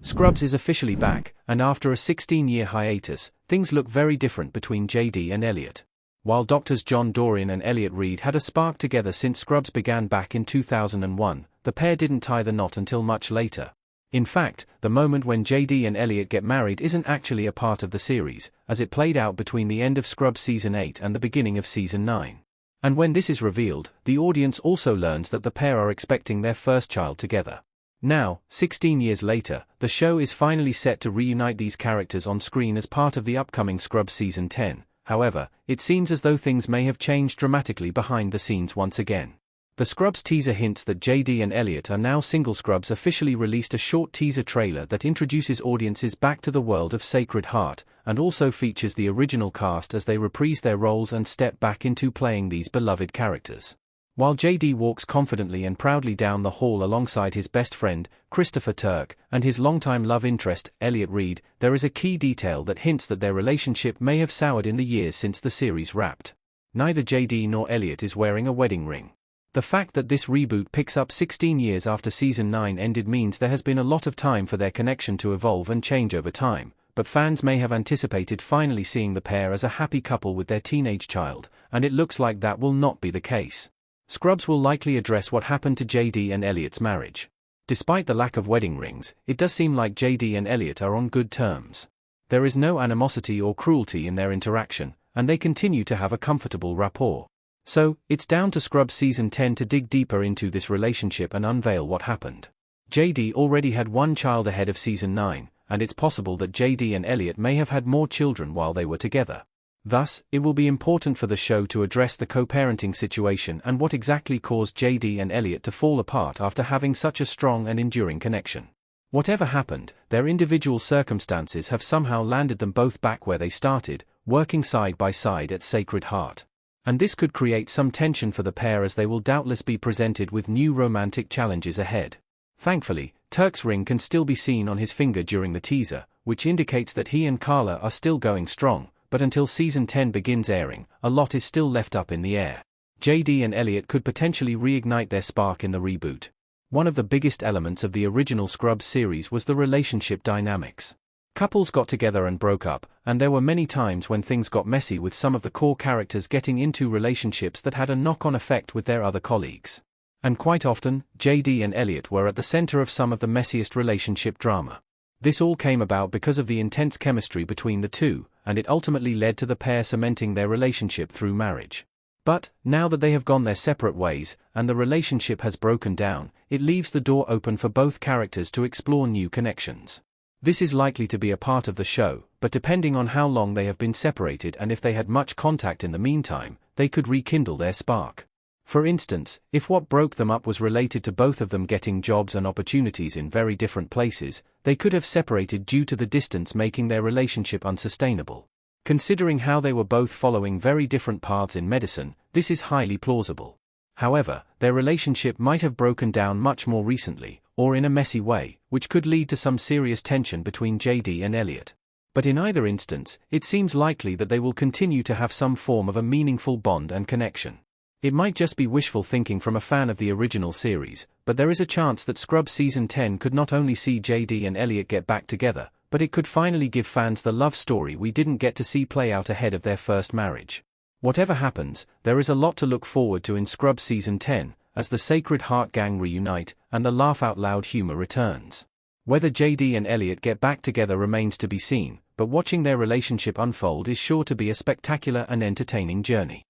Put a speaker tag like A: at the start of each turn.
A: Scrubs is officially back, and after a 16-year hiatus, things look very different between JD and Elliot. While Doctors John Dorrian and Elliot Reed had a spark together since Scrubs began back in 2001, the pair didn't tie the knot until much later. In fact, the moment when JD and Elliot get married isn't actually a part of the series, as it played out between the end of Scrubs Season 8 and the beginning of Season 9. And when this is revealed, the audience also learns that the pair are expecting their first child together. Now, 16 years later, the show is finally set to reunite these characters on screen as part of the upcoming Scrubs Season 10. However, it seems as though things may have changed dramatically behind the scenes once again. The Scrubs teaser hints that JD and Elliot are now single. Scrubs officially released a short teaser trailer that introduces audiences back to the world of Sacred Heart, and also features the original cast as they reprise their roles and step back into playing these beloved characters. While JD walks confidently and proudly down the hall alongside his best friend, Christopher Turk, and his longtime love interest, Elliot Reed, there is a key detail that hints that their relationship may have soured in the years since the series wrapped. Neither JD nor Elliot is wearing a wedding ring. The fact that this reboot picks up 16 years after Season 9 ended means there has been a lot of time for their connection to evolve and change over time, but fans may have anticipated finally seeing the pair as a happy couple with their teenage child, and it looks like that will not be the case. Scrubs will likely address what happened to JD and Elliot's marriage. Despite the lack of wedding rings, it does seem like JD and Elliot are on good terms. There is no animosity or cruelty in their interaction, and they continue to have a comfortable rapport. So, it's down to Scrubs Season 10 to dig deeper into this relationship and unveil what happened. JD already had one child ahead of Season 9, and it's possible that JD and Elliot may have had more children while they were together. Thus, it will be important for the show to address the co-parenting situation and what exactly caused JD and Elliot to fall apart after having such a strong and enduring connection. Whatever happened, their individual circumstances have somehow landed them both back where they started, working side by side at Sacred Heart. And this could create some tension for the pair as they will doubtless be presented with new romantic challenges ahead. Thankfully, Turk's ring can still be seen on his finger during the teaser, which indicates that he and Carla are still going strong. But until Season 10 begins airing, a lot is still left up in the air. JD and Elliot could potentially reignite their spark in the reboot. One of the biggest elements of the original Scrubs series was the relationship dynamics. Couples got together and broke up, and there were many times when things got messy with some of the core characters getting into relationships that had a knock-on effect with their other colleagues. And quite often, JD and Elliot were at the center of some of the messiest relationship drama. This all came about because of the intense chemistry between the two, and it ultimately led to the pair cementing their relationship through marriage. But, now that they have gone their separate ways, and the relationship has broken down, it leaves the door open for both characters to explore new connections. This is likely to be a part of the show, but depending on how long they have been separated and if they had much contact in the meantime, they could rekindle their spark. For instance, if what broke them up was related to both of them getting jobs and opportunities in very different places, they could have separated due to the distance, making their relationship unsustainable. Considering how they were both following very different paths in medicine, this is highly plausible. However, their relationship might have broken down much more recently, or in a messy way, which could lead to some serious tension between JD and Elliot. But in either instance, it seems likely that they will continue to have some form of a meaningful bond and connection. It might just be wishful thinking from a fan of the original series, but there is a chance that Scrubs Season 10 could not only see JD and Elliot get back together, but it could finally give fans the love story we didn't get to see play out ahead of their first marriage. Whatever happens, there is a lot to look forward to in Scrubs Season 10, as the Sacred Heart gang reunite, and the laugh-out-loud humor returns. Whether JD and Elliot get back together remains to be seen, but watching their relationship unfold is sure to be a spectacular and entertaining journey.